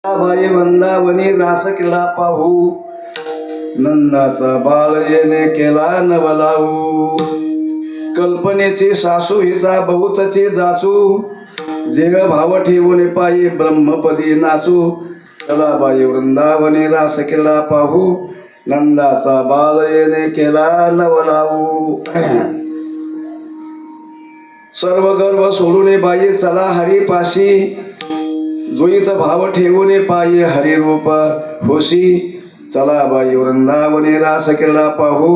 बाई वृंदावनी रास केला पाहू, नंदाचा बाळ येणे केला नवलाऊ. कल्पनेची सासू हिचा बहुतची जाचू, देह भाव ठेवून पायी ब्रह्मपदी नाचू. चला बाई वृंदावनी रास केला पाहू, नंदाचा बाळ येणे केला नवलाऊ. सर्व गर्व सोडून बाई चला हरिपाशी, जोईच भाव ठेवून पायी हरिरूप होशी. चला बाई वृंदावनी रास केला पाहू,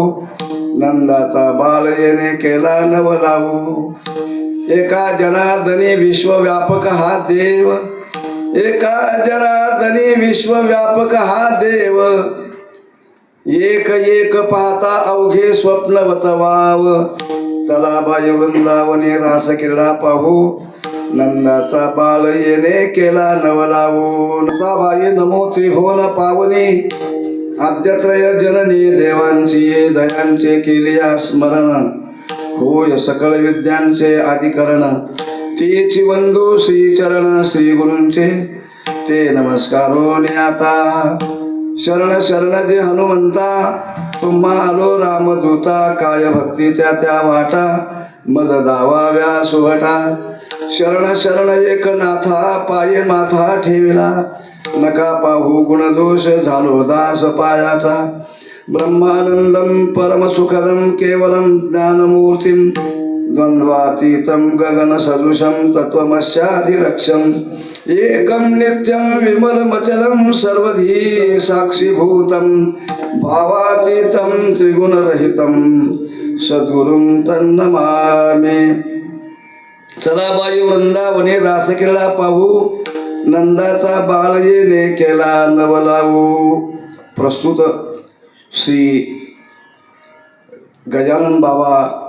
नंदाचा बाळ येणे केला नवलाऊ. एका जनार्दनी विश्वव्यापक हा देव, एका जनार्दनी विश्वव्यापक हा देव. एक एक पाहता अवघे स्वप्नवत वाव. चला बाई वृंदावनी रास केला पाहू, नंदाचा बाळ येणे केला नवलाऊ. बाई नमो त्रिभुवन पावनी, आद्यत्रय जननी देवांची दयांचे केले स्मरण. होय सकळ विद्यांचे आदिकरण, तेची वंदू श्रीचरण श्री गुरूंचे ते नमस्कारोनी आता. शरण शरण जे हनुमंता, तुम्हा आलो रामदूता. काय भक्तीच्या त्या वाटा, मद दावाव्या सुभटा. शरण शरण एकनाथा, पाये माथा ठेविला. नका पाहू गुणदोष, झालो दास पायाचा. ब्रह्मानंदम परमसुखदम केवलम ज्ञानमूर्तिम, द्वंद्वातीतं गगन सदृशं तत्त्वमस्याधिलक्ष्यम्. एकं नित्यं विमलमचलं सर्वधी साक्षीभूतं, भावातीतं त्रिगुणरहितं सद्गुरुं तन्नमामि. चला बाई वृंदावनी रास केला पाहू, नंदाचा बाळ येणे केला नवलाऊ. प्रस्तुत श्री गजानन बाबा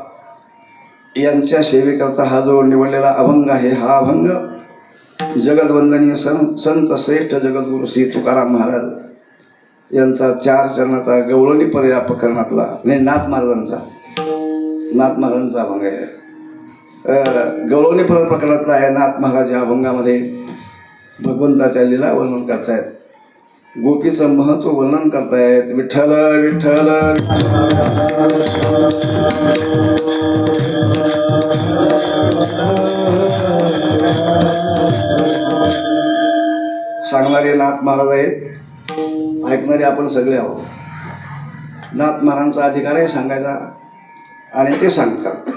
यांच्या सेवेकरता हा जो निवडलेला अभंग आहे, हा अभंग जगदवंदनीय संत श्रेष्ठ जगद्गुरु श्री तुकाराम महाराज यांचा 4 चरणाचा गवळणी पर या प्रकरणातला नाही, नाथ महाराजांचा अभंग आहे. गवळणी पर प्रकरणातला आहे. नाथ महाराज या अभंगामध्ये भगवंताच्या लीला वर्णन करतायत, गोपीचं महत्व वर्णन करतायत. विठ्ठल विठ्ठल सांगणारे नाथ महाराज आहेत, ऐकणारे आपण सगळे आहोत. नाथ महाराजांचा अधिकार आहे सांगायचा, आणि ते सांगतात.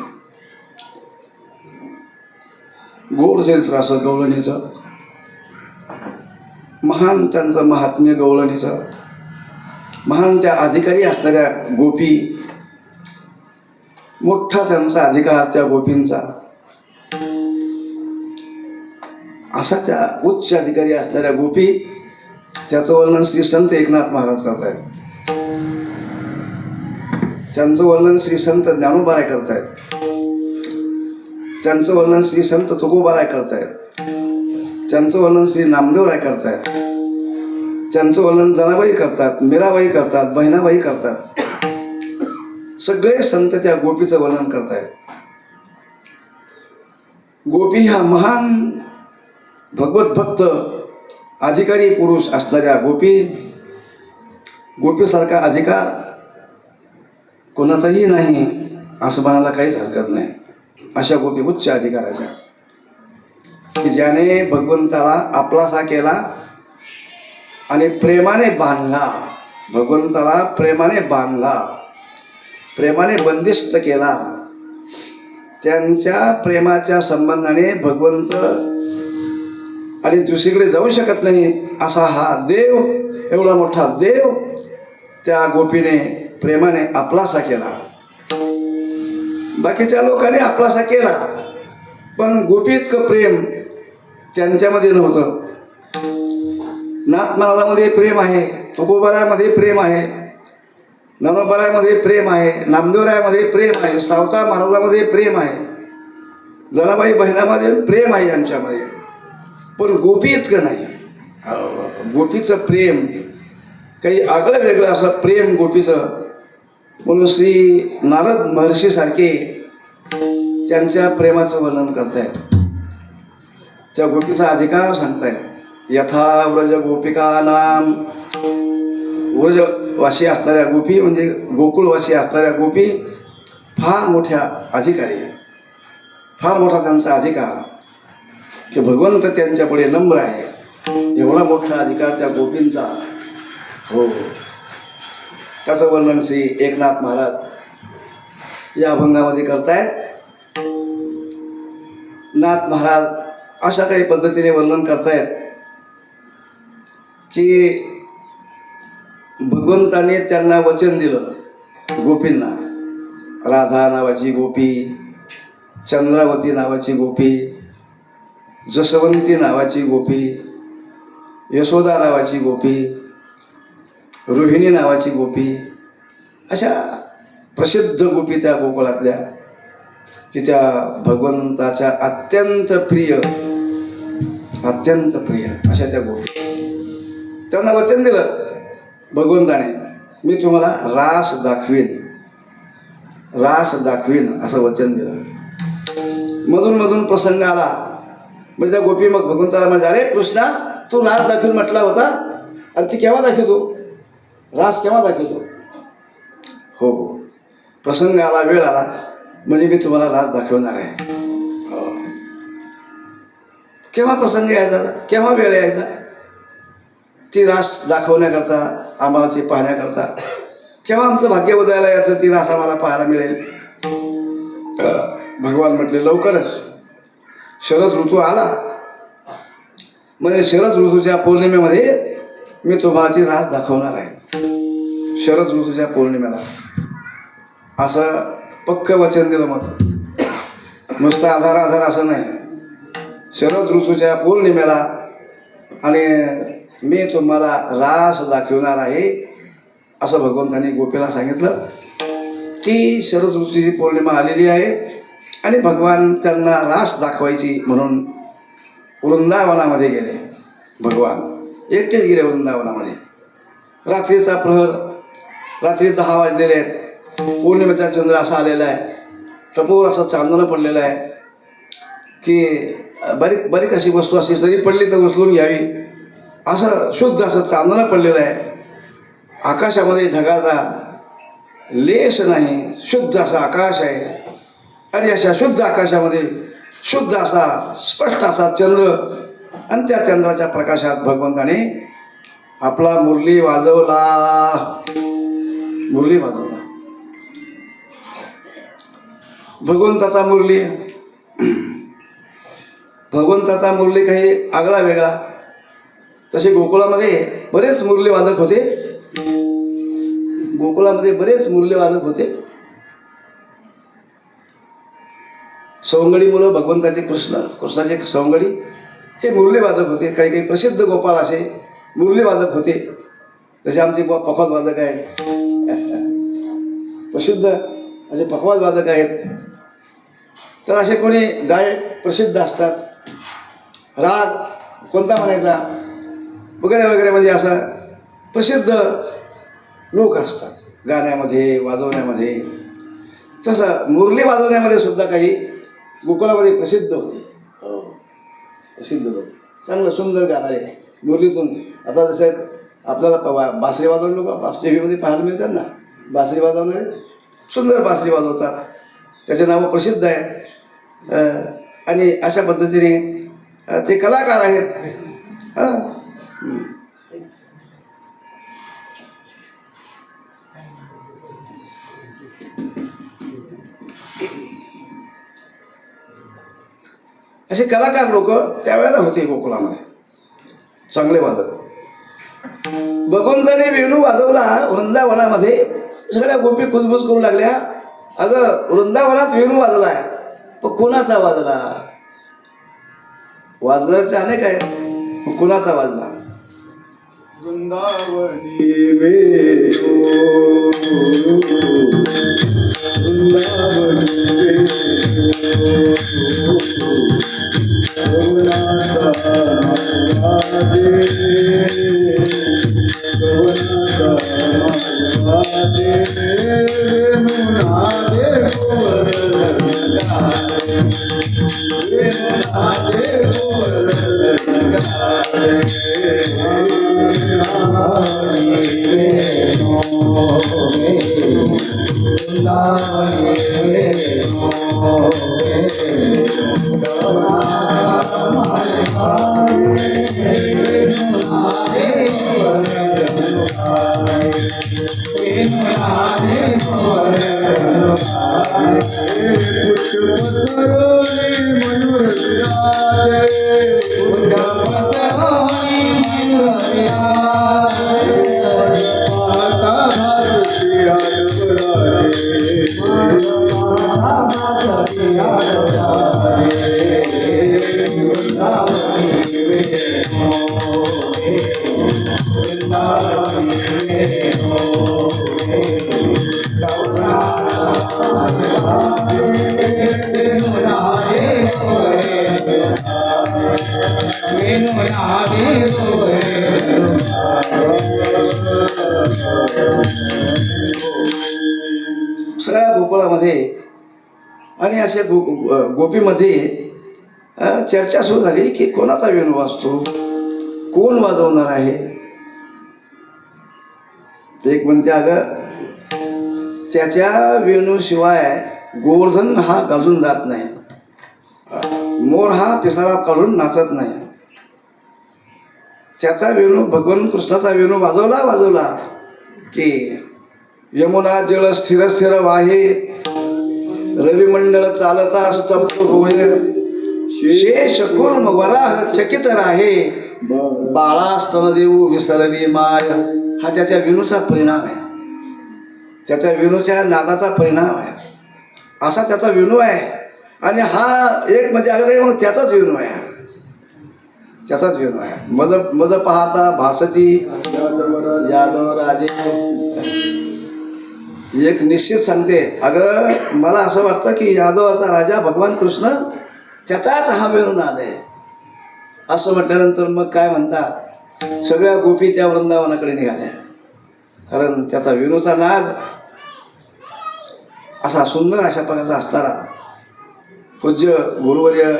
गोड चरित्र असं गवळणीचं, महान त्यांचं महात्म्य गवळणीचं. महान त्या अधिकारी असणाऱ्या गोपी, मोठा त्यांचा अधिकार त्या गोपींचा. असा त्या उच्च अधिकारी असणाऱ्या गोपी, त्याचं वर्णन श्री संत एकनाथ महाराज करतायत. त्यांचं वर्णन श्री संत ज्ञानोबाराय करतायत. त्यांचं वर्णन श्री संत तुकोबाराय करतायत. त्यांचं वर्णन श्री नामदेवराय करतायत. त्यांचं वर्णन जनाबाई करतात, मीराबाई करतात, बहिणाबाई करतात. सगळे संत त्या गोपीचं वर्णन करतायत. गोपी हा महान भगवत भक्त अधिकारी पुरुष असणाऱ्या गोपीसारखा अधिकार कोणाचाही नाही असं म्हणायला काहीच हरकत नाही. अशा गोपी उच्च अधिकाराच्या, की ज्याने भगवंताला आपलासा केला आणि प्रेमाने बांधला. भगवंताला प्रेमाने बांधला, प्रेमाने बंदिस्त केला. त्यांच्या प्रेमाच्या संबंधाने भगवंत आणि दुसरीकडे जाऊ शकत नाही असा हा देव, एवढा मोठा देव त्या गोपीने प्रेमाने आपलासा केला. बाकीच्या लोकांनी आपलासा केला, पण गोपी इतकं प्रेम त्यांच्यामध्ये नव्हतं. नाथ महाराजांमध्ये प्रेम आहे, तुकोबारायमध्ये प्रेम आहे, ज्ञानोबारायमध्ये प्रेम आहे, नामदेवरायामध्ये प्रेम आहे, सावता महाराजामध्ये प्रेम आहे, जनाबाई बहिणामध्ये प्रेम आहे यांच्यामध्ये. पण गोपी इतकं नाही. गोपीचं प्रेम काही आगळं वेगळं असं प्रेम गोपीचं. म्हणून श्री नारद महर्षीसारखे त्यांच्या प्रेमाचं वर्णन करतायत. त्या गोपीचा अधिकार सांगतायत. यथा व्रज गोपिकानाम, व्रजवासी असणाऱ्या गोपी म्हणजे गोकुळवासी असणाऱ्या गोपी फार मोठ्या अधिकारी, फार मोठा त्यांचा अधिकार की भगवंत त्यांच्यापुढे नम्र आहे, एवढा मोठा अधिकार त्या गोपींचा. हो, त्याचं वर्णन श्री एकनाथ महाराज या अभंगामध्ये करतायत. नाथ महाराज अशा काही पद्धतीने वर्णन करतायत की भगवंताने त्यांना वचन दिलं गोपींना. राधा नावाची गोपी, चंद्रावती नावाची गोपी, जसवंती नावाची गोपी, यशोदा नावाची गोपी, रोहिणी नावाची गोपी, अशा प्रसिद्ध गोपी त्या गोकुळातल्या की त्या भगवंताच्या अत्यंत प्रिय अशा त्या गोपी. त्यांना वचन दिलं भगवंताने, मी तुम्हाला रास दाखवीन असं वचन दिलं. मधून मधून प्रसंग आला म्हणजे त्या गोपी मग भगवंताला म्हणजे, अरे कृष्णा, तू रास दाखवीन म्हटला होता आणि ती केव्हा दाखवतो, रास केव्हा दाखवतो? हो, प्रसंग आला, वेळ आला म्हणजे मी तुम्हाला रास दाखवणार आहे. केव्हा प्रसंग यायचा, केव्हा वेळ यायचा, ती रास दाखवण्याकरता, आम्हाला ती पाहण्याकरता केव्हा आमचं भाग्य उदयाला याचं, ती रास आम्हाला पाहायला मिळेल. भगवान म्हटले लवकरच, शरद ऋतू आला म्हणजे शरद ऋतूच्या पौर्णिमेमध्ये मी तुम्हाला ती रास दाखवणार आहे. शरद ऋतूच्या पौर्णिमेला असं पक्क वचन दिलं. मग नुसतं आधार असं नाही, शरद ऋतूच्या पौर्णिमेला आणि मी तुम्हाला रास दाखवणार आहे असं भगवंतांनी गोपीला सांगितलं. ती शरद ऋतूची पौर्णिमा आलेली आहे आणि भगवान त्यांना रास दाखवायची म्हणून वृंदावनामध्ये गेले. भगवान एकटेच गेले वृंदावनामध्ये. रात्रीचा प्रहर, रात्री 10 वाजलेले आहेत. पौर्णिमेचा चंद्र असा आलेला आहे, टपोर असं चांदणं पडलेलं आहे की बारीक बारीक अशी वस्तू अशी जरी पडली तर उचलून घ्यावी असं शुद्ध असं चांदणं पडलेलं आहे. आकाशामध्ये ढगाचा लेश नाही, शुद्ध असं आकाश आहे. आणि अशा शुद्ध आकाशामध्ये शुद्ध असा स्पष्ट असा चंद्र, आणि त्या चंद्राच्या प्रकाशात भगवंताने आपला मुरली वाजवला. भगवंताचा मुरली काही आगळा वेगळा. तसे गोकुळामध्ये बरेच मुरली वादक होते. सवंगडी मुलं भगवंताचे, कृष्णाचे सवंगडी हे मुरली वादक होते. काही काही प्रसिद्ध गोपाळ असे मुरली वादक होते. जसे आमचे पखवाज वादक आहेत, प्रसिद्ध असे पखवाज वादक आहेत. तर असे कोणी गायक प्रसिद्ध असतात. राग कोणता म्हणायचा वगैरे वगैरे म्हणजे असं प्रसिद्ध लोक असतात गाण्यामध्ये, वाजवण्यामध्ये. तसं मुरली वाजवण्यामध्ये सुद्धा काही गोकुळामध्ये प्रसिद्ध होते. प्रसिद्ध लोक, चांगलं सुंदर गाणारे मुरलीतून. आता जसं आपल्याला बासरी वाजवणारे लोक टी व्हीमध्ये पाहायला मिळतात ना, बासरी वाजवणारे सुंदर बासरी वाजवतात, त्याचे नावं प्रसिद्ध आहेत. आणि अशा पद्धतीने ते कलाकार आहेत. असे कलाकार लोक त्यावेळेला होते गोकुळामध्ये, चांगले वादक. भगवंताने वेणू वाजवला वृंदावनामध्ये. सगळ्या गोपी खुसबुस करू लागल्या, अगं वृंदावनात वेणू वाजलाय, पण कोणाचा वाजला? वाजणार ते अनेक आहेत, कोणाचा वाजला? वृंदावनी वेणू, सगळ्या गोकुळामध्ये आणि अशा गोपीमध्ये चर्चा सुरू झाली की कोणाचा वेणू वाजतो, कोण वाजवणार आहे. एक म्हणते अगं त्याच्या वेणूशिवाय गोवर्धन हा गाजून जात नाही, मोर हा पिसारा काढून नाचत नाही. त्याचा वेणू भगवान कृष्णाचा वेणू वाजवला की यमुना जल स्थिर स्थिर वाहे, रविमंडळ चालता स्तब्ध होय, शेष कुर्म वराह चकित राहे, बाळा स्तनदेव विसरली माय. हा त्याच्या वेणूचा परिणाम आहे, त्याच्या वेणूच्या नादाचा परिणाम आहे. असा त्याचा वेणू आहे. आणि हा एक म्हणजे अगदी मग त्याचाच वेणू आहे, त्याचाच वेणू आहे. मद मद पाहता भासती यादव राजे. एक निश्चित सांगते, अगं मला असं वाटतं की यादवाचा राजा भगवान कृष्ण त्याचाच हा वेणूनाद आहे. असं म्हटल्यानंतर मग काय म्हणता, सगळ्या गोपी त्या वृंदावनाकडे निघाल्या. कारण त्याचा वेणूचा नाद असा सुंदर अशा प्रकारचा असताना पूज्य गुरुवर्य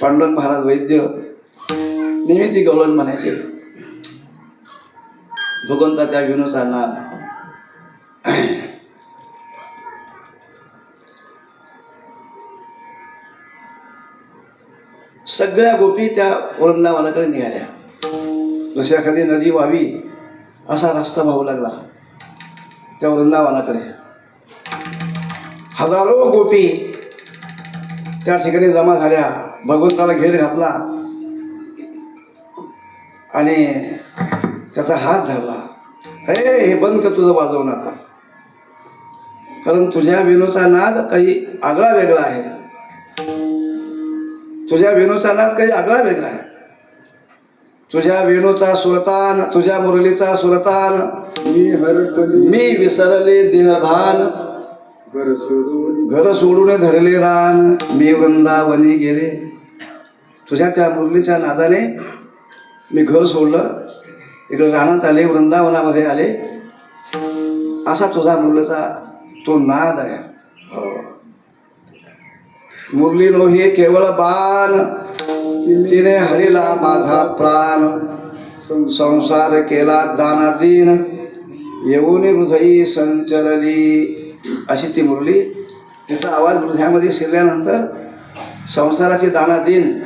पांडुरंग महाराज वैद्य नेहमी ती गवळण म्हणायचे, भगवंताच्या वेणूचा नाद. सगळ्या गोपी त्या वृंदावनाकडे निघाल्या. जशी एखादी नदी व्हावी असा रस्ता वाहू लागला त्या वृंदावनाकडे. हजारो गोपी त्या ठिकाणी जमा झाल्या, भगवंताला घेर घातला आणि त्याचा हात धरला. हे बंद कर तुझं वाजवणं आता, कारण तुझ्या वेणूचा नाद काही आगळा वेगळा आहे. तुझ्या वेणूचा नाद काही आगळा वेगळा आहे. तुझ्या वेणूचा सुरतान, तुझ्या मुरलीचा सुरतान, मी विसरले देहभान, घर सोडून धरले रान, मी वृंदावनी गेले. तुझ्या त्या मुरलीच्या नादाने मी घर सोडलं, इकडे रानात आले, वृंदावनामध्ये आले. असा तुझा मुरलीचा तो नाद आहे. मुरली नो हे केवळ बाण, तिने हरिला माझा प्राण, संसार केला दानादीन, येऊन हृदयी संचरली. अशी ती मुरली. तिचा आवाज हृदयामध्ये शिरल्यानंतर संसाराची दानादीन,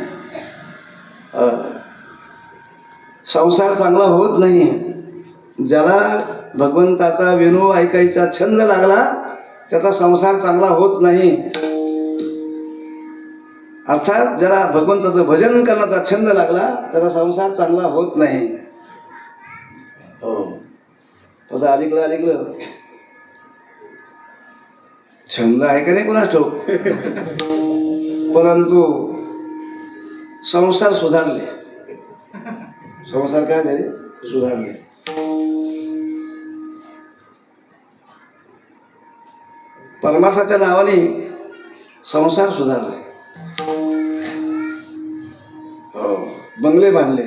संसार चांगला होत नाही. ज्याला भगवंताचा वेणू ऐकायचा छंद लागला त्याचा संसार चांगला होत नाही. अर्थात ज्याला भगवंताचं भजन करण्याचा छंद लागला त्याचा संसार चांगला होत नाही. हो, तसं अलीकडं छंद आहे का नाही कोणास ठाऊक, परंतु संसार सुधारले. संसार काय झाले? सुधारले. परमार्थाच्या नावाने संसार सुधारले. हो, बंगले बांधले,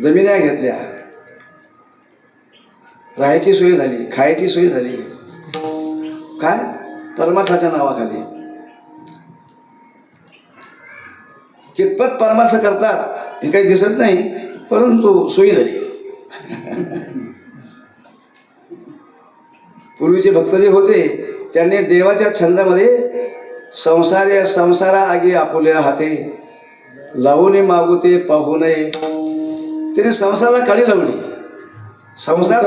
जमिन्या घेतल्या, राहायची सोय झाली, खायची सोय झाली. काय? परमार्थाच्या नावाखाली. कितपत परमार्थ करतात हे काही दिसत नाही, परंतु सोयी झाली. पूर्वीचे भक्त जे होते त्यांनी देवाच्या छंदामध्ये संसारा आगी आपुल्या हाते लावून मागुते पाहू नये. त्याने संसाराला काळी लावली. संसार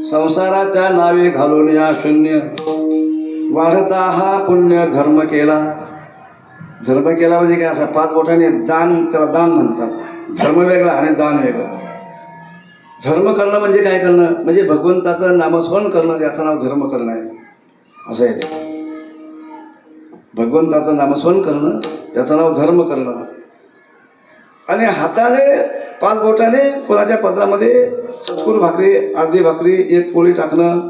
संसाराच्या नावे घालून या शून्य वाढता हा पुण्य धर्म केला. धर्म केला म्हणजे काय, असा 5 बोटाने दान, त्याला दान म्हणतात. धर्म वेगळा आणि दान वेगळं. धर्म करणं म्हणजे काय करणं, म्हणजे भगवंताचं नामस्मरण करणं, याचं नाव धर्म करणं आहे. असं आहे ते. भगवंताचं नामस्मरण करणं याचं नाव धर्म करणं. आणि हाताने 5 बोटाने कोणाच्या पदरामध्ये सत्कुर भाकरी, अर्धी भाकरी, 1 पोळी टाकणं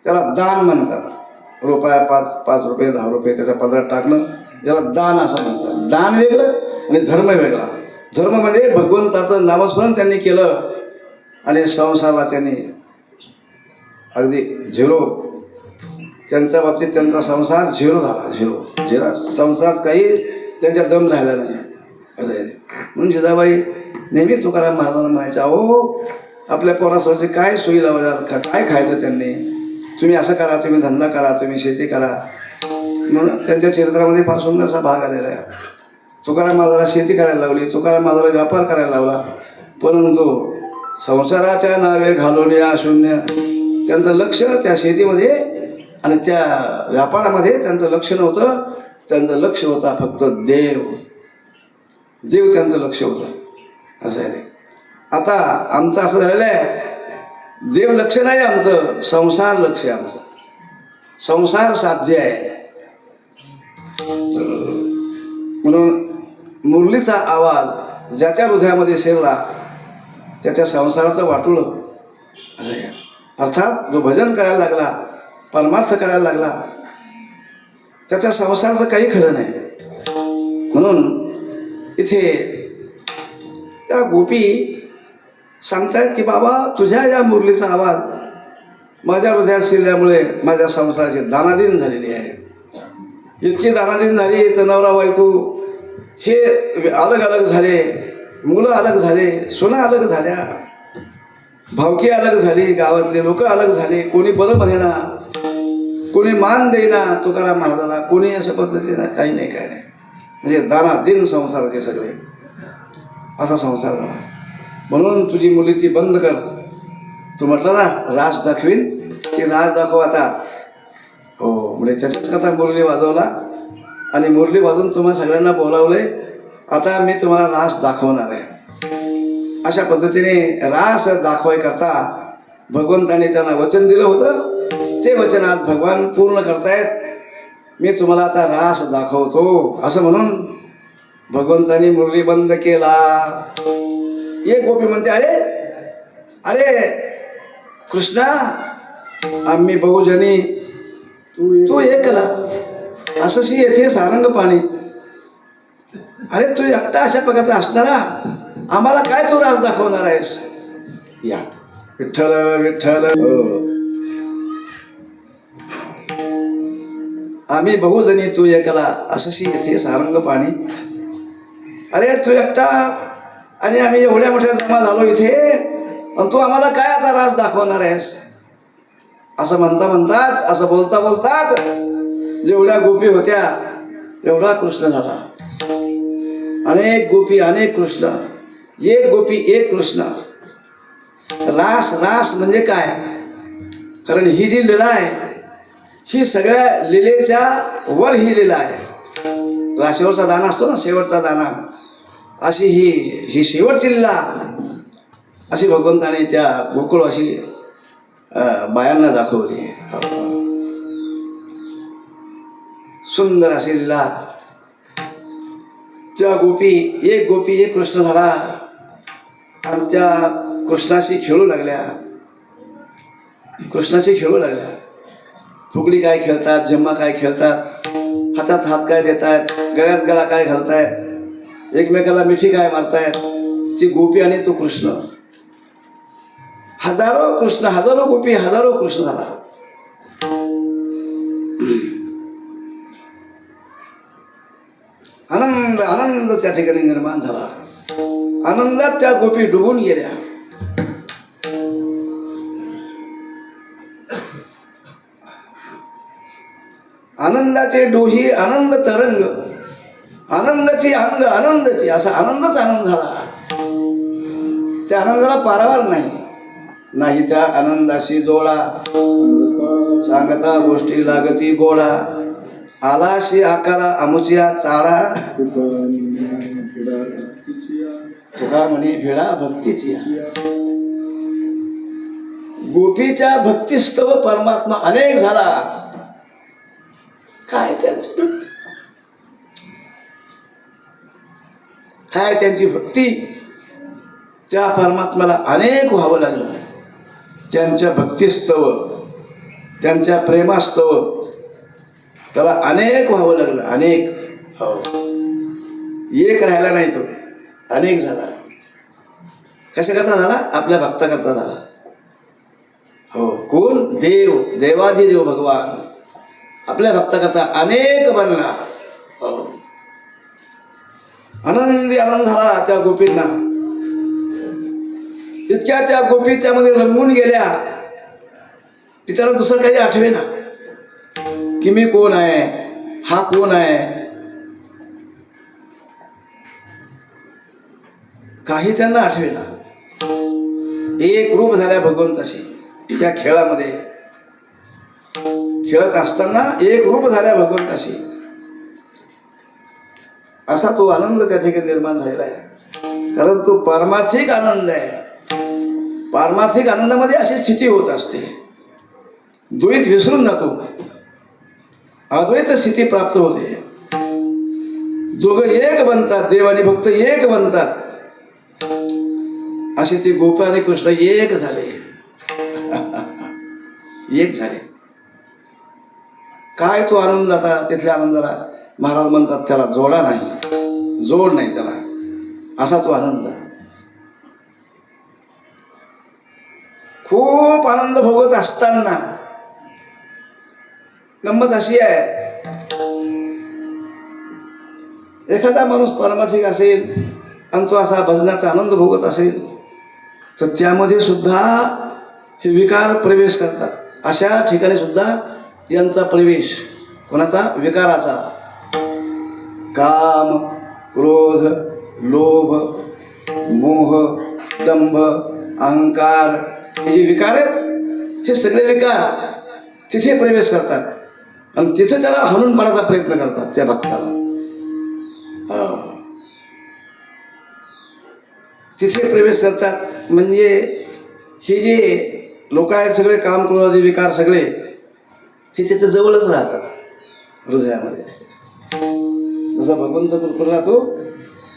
त्याला दान म्हणतात. रुपया 5 रुपये 10 रुपये त्याच्या पदरात टाकणं याला दान असं म्हणतात. दान वेगळं आणि धर्म वेगळा. धर्म म्हणजे भगवंताचं नामस्मरण त्यांनी केलं आणि संसाराला त्यांनी अगदी झिरो, त्यांच्या बाबतीत त्यांचा संसार झिरो झाला. झिरो संसारात काही त्यांच्या दम राहिला नाही. असं आहे. म्हणून जिजाबाई नेहमी तुकाराम महाराजांना म्हणायच्या, अहो आपल्या पोरासोबतचे काय सोयी लावायला, काय खायचं त्यांनी, तुम्ही असं करा, तुम्ही धंदा करा, तुम्ही शेती करा. म्हणून त्यांच्या चरित्रामध्ये फार सुंदरसा भाग आलेला आहे. तुकाराम महाराजाला शेती करायला लावली, तुकाराम महाराजाला व्यापार करायला लावला, परंतु संसाराच्या नावे घालून या शून्य. त्यांचं लक्ष त्या शेतीमध्ये आणि त्या व्यापारामध्ये त्यांचं लक्ष नव्हतं. त्यांचं लक्ष होता फक्त देव त्यांचं लक्ष होतं. असं आहे ते. आता आमचं असं झालेलं आहे, देव लक्ष नाही आमचं, संसार लक्ष आहे आमचं. संसार साध्य आहे. म्हणून मुरलीचा आवाज ज्याच्या हृदयामध्ये शिरला त्याच्या संसाराचं वाटुळं. असं आहे. अर्थात जो भजन करायला लागला, परमार्थ करायला लागला, त्याच्या संसाराचं काही खरं नाही. म्हणून इथे त्या गोपी सांगतायत की बाबा तुझ्या या मुरलीचा आवाज माझ्या हृदयात शिरल्यामुळे माझ्या संसाराची दानादीन झालेली आहे. इतकी दानादीन झाली तर नवरा बायको हे अलग अलग झाले, मुलं अलग झाले, सुना अलग झाल्या, भावकी अलग झाली, गावातले लोक अलग झाले. कोणी बरं म्हणेना, कोणी मान देईना तुकाराम महाराजाला, कोणी अशा पद्धतीनं काही नाही काय नाही. म्हणजे दानादीन संसाराचे सगळे असा संसार झाला. म्हणून तुझी मुलीची बंद कर. तू म्हटलं ना रास दाखवीन, ती रास दाखव आता. हो म्हणजे त्याच्याच कथा मुरली वाजवला आणि मुरली वाजवून तुम्हाला सगळ्यांना बोलावले. आता मी तुम्हाला रास दाखवणार आहे. अशा पद्धतीने रास दाखवायकरता भगवंताने त्यांना वचन दिलं होतं. ते वचन आज भगवान पूर्ण करतायत. मी तुम्हाला आता रास दाखवतो असं म्हणून भगवंतानी मुरली बंद केला. एक गोपी म्हणते, अरे अरे कृष्णा, आम्ही बहुजनी तू एकला, असंशी येथे सारंग पाणी. अरे तू एकटा अशा प्रकारचा असणारा आम्हाला काय तू रास दाखवणार आहेस. या विठ्ठल विठ्ठल, आम्ही बहुजनी तू एकला, असंशी येथे सारंग पाणी. अरे तू एकटा आणि आम्ही एवढ्या मोठ्या जमा झालो इथे, आणि तू आम्हाला काय आता रास दाखवणार आहेस. असं म्हणता म्हणताच, असं बोलता बोलताच जेवढ्या गोपी होत्या एवढा कृष्ण झाला. अनेक गोपी अनेक कृष्ण, एक गोपी एक कृष्ण. रास रास म्हणजे काय, कारण ही जी लीला आहे ही सगळ्या लीलेच्या वर ही लीला आहे. राशीवरचा दाना असतो ना, शेवटचा दाना, अशी ही शेवटची लीला. अशी भगवंताने त्या गोकुळवासी बायांना दाखवली. सुंदर असे लीला. त्या एक गोपी एक कृष्ण झाला आणि त्या कृष्णाशी खेळू लागल्या. फुगडी काय खेळतात, झम्मा काय खेळतात, हातात हात काय देतात, गळ्यात गळा काय घालतायत, एकमेकाला मिठी काय मारतायत. ती गोपी आणि तो कृष्ण. हजारो गोपी, हजारो कृष्ण झाला. आनंद त्या ठिकाणी निर्माण झाला. आनंदात त्या गोपी डुबून गेल्या. आनंदाचे डोही, आनंद तरंग, आनंदाची अंग, आनंदाची, असा आनंदच आनंद झाला. त्या आनंदाला पारावार नाही त्या आनंदाशी जोडा. सांगता गोष्टी लागती गोडा, आलाशी आकारा अमुचिया चाडा. तुका म्हणे भिडा भक्तीची. गोपीच्या भक्तिस्तव परमात्मा अनेक झाला. काय त्यांची भक्ती, काय त्यांची भक्ती. त्या परमात्म्याला अनेक व्हावं लागलं. त्यांच्या भक्तिस्तव, त्यांच्या प्रेमास्तव त्याला अनेक व्हावं लागलं. अनेक, हो, एक राहिला नाही, तो अनेक झाला. कशा करता झाला? आपल्या भक्ताकरता झाला. हो, कोण? देवाजी देव भगवान आपल्या भक्ताकरता अनेक बनला. हो, आनंदी आनंद झाला त्या गोपींना. इतक्या त्या गोपी त्यामध्ये रंगून गेल्या की त्याला दुसरं काही आठवेना की मी कोण आहे, हा कोण आहे, काही त्यांना आठवेना. एक रूप झाल्या भगवंताशी. त्या खेळामध्ये खेळत असताना एक रूप झाल्या भगवंताशी. असा तो आनंद त्या ठिकाणी निर्माण झालेला आहे. कारण तो पारमार्थिक आनंद आहे. पारमार्थिक आनंदामध्ये अशी स्थिती होत असते. द्वैत विसरून जातो, अद्वैत स्थिती प्राप्त होते. दोघं एक बनतात, देव आणि भक्त एक बनतात. असे ते गोपी आणि कृष्ण एक झाले. एक झाले. काय तो आनंद. आता तिथल्या आनंदाला महाराज म्हणतात त्याला जोडा नाही, जोड नाही त्याला, असा तो आनंद. खूप आनंद भोगत असताना गंमत अशी आहे, एखादा माणूस पारमार्थिक असेल आणि तो असा भजनाचा आनंद भोगत असेल तर त्यामध्ये सुद्धा हे विकार प्रवेश करतात. अशा ठिकाणी सुद्धा यांचा प्रवेश, कोणाचा? विकाराचा. काम, क्रोध, लोभ, मोह, दंभ, अहंकार, हे जे विकार आहेत, हे सगळे विकार तिथे प्रवेश करतात आणि तिथे त्याला हाणून पाडायचा प्रयत्न करतात त्या भक्ताला. तिथे प्रवेश करतात. म्हणजे हे जे लोक आहेत सगळे, काम, क्रोधादी विकार सगळे, हे त्याच्या जवळच राहतात हृदयामध्ये. जसा भगवंत कुठे राहतो?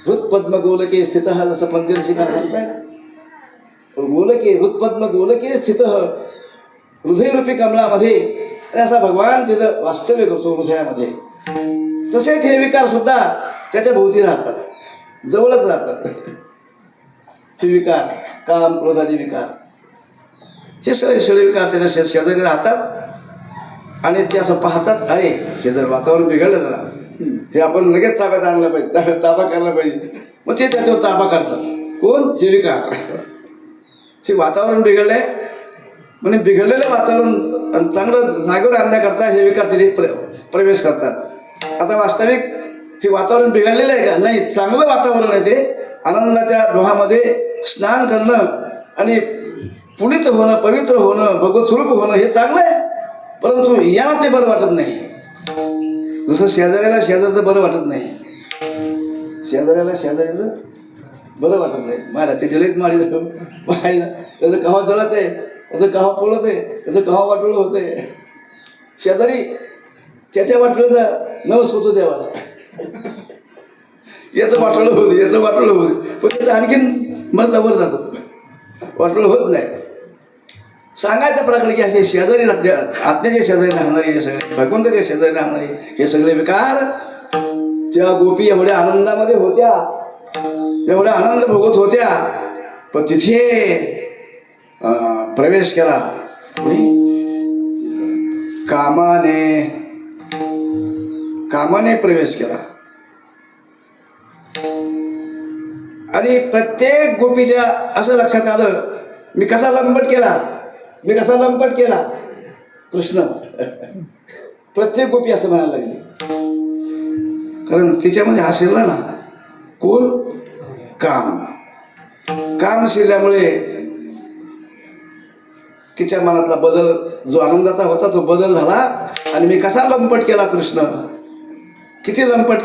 हृत्पद्म गोलके स्थित, जसं पंचदशिका सांगतात. गोलके, हृत्पद्म गोलके स्थित, हृदयरूपी कमलामध्ये. आणि असा भगवान तिथं वास्तव्य करतो हृदयामध्ये. तसेच हे विकार सुद्धा त्याच्या भोवती राहतात, जवळच राहतात. हे विकार, काम, क्रोधादी विकार, हे सगळे विकार त्याच्या शेजारी राहतात. आणि ते असं पाहतात, अरे हे जर वातावरण बिघडलं जरा, हे आपण लगेच ताब्यात आणलं पाहिजे, ताबा करायला पाहिजे. मग ते त्याच्यावर ताबा करतात. कोण? हे विकार. हे वातावरण बिघडलंय म्हणजे बिघडलेलं वातावरण चांगलं जागेवर आणण्याकरता हे विकार तिथे प्रवेश करतात. आता वास्तविक हे वातावरण बिघडलेलं आहे का? नाही, चांगलं वातावरण आहे ते. आनंदाच्या डोहामध्ये स्नान करणं आणि पुनीत होणं, पवित्र होणं, भगवत स्वरूप होणं हे चांगलं आहे. परंतु याला ते बरं वाटत नाही. जसं शेजाऱ्याला शेजारचं बरं वाटत नाही, शेजाऱ्याला शेजाऱ्याचं बरं वाटत नाही मला त्याची लईच माळी जाऊ पाहायला. त्याचं कव्हा जळत आहे, त्याचं कव्हा पळत आहे, त्याचं कव्हा वाटोळं होत आहे. शेजारी त्याच्या वाटोळं नवस होतो देवाला, याचं वाटोळं होऊ दे, याचं वाटोळं होऊ दे, पण त्याचं आणखीन मधला वर जातो, वाटोळं होत नाही. सांगायचं प्रकार की असे शेजारी आत्म्याचे शेजारी राहणारे हे सगळे, भगवंताच्या शेजारी राहणारे हे सगळे विकार त्या गोपी एवढ्या आनंदामध्ये होत्या, एवढ्या आनंद भोगत होत्या. पण तिथे प्रवेश केला कामाने प्रवेश केला. आणि प्रत्येक गोपीच्या असं लक्षात आलं, मी कसा लंपट केला कृष्ण. प्रत्येक गोपी असं म्हणायला लागली, कारण तिच्यामध्ये हा शिरला ना कोण काम शिरल्यामुळे तिच्या मनातला बदल जो आनंदाचा होता तो बदल झाला. आणि मी कसा लंपट केला कृष्ण, किती लंपट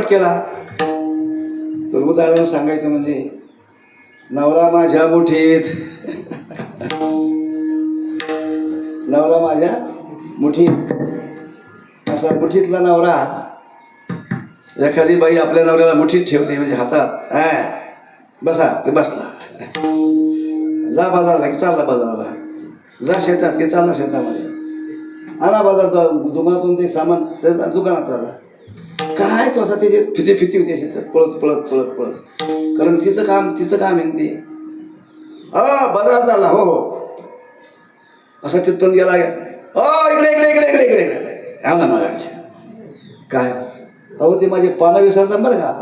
केला. तर उदाहरण सांगायचं म्हणजे नवरा माझ्या मुठीत, नवरा माझ्या मुठीत. असा मुठीतला नवरा, एखादी बाई आपल्या नवऱ्याला मुठीत ठेवते म्हणजे हातात, बसा ते बसला, जा बाजारला की चालला बाजाराला, जा शेतात की चालला शेतामध्ये, आणा बाजार दुकानातून ते सामान दुकानात चालला. काय तो असा त्याची फिती होती शेतात पळत. कारण तिचं काम आहे ते. बाजारात चालला, हो असा तिथपर्यंत गेला, इकडे आला मला. काय अहो ते माझे पानं विसरतात बरं का,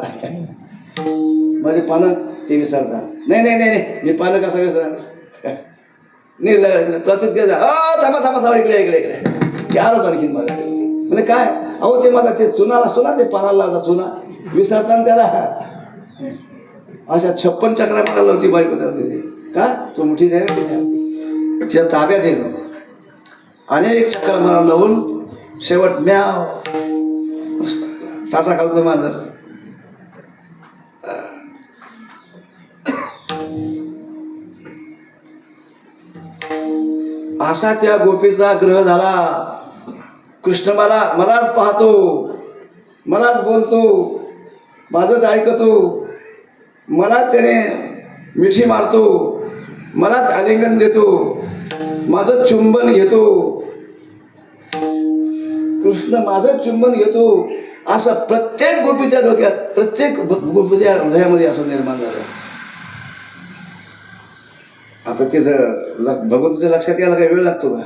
माझे पानं ते विसरतात. नाही मी पानं कसा विसरा नाही प्रत्येक गेला, थांबा इकडे की आलोच आणखीन मला. म्हणजे काय अहो ते माझा ते सुना ते पानाला लावतात, सुना विसरताना त्याला अशा 56 चक्रा मला लावती बायको त्याला तिथे. का तो मुठी आहे ना तिच्या ताब्यात येतो. अनेक चक्र मला लावून शेवट म्याव ताटा खालचं मांजर. असा त्या गोपीचा ग्रह झाला. कृष्ण मलाच पाहतो, मलाच बोलतो, माझंच ऐकतो, मलाच त्याने मिठी मारतो, मलाच आलिंगन देतो, माझं चुंबन घेतो. कृष्ण माझं चुंबन घेतो असं प्रत्येक गोपीच्या डोक्यात, प्रत्येक गोपीच्या हृदयामध्ये असं निर्माण झालं. आता तिथं भगवंताच्या लक्षात यायला काही वेळ लागतो का?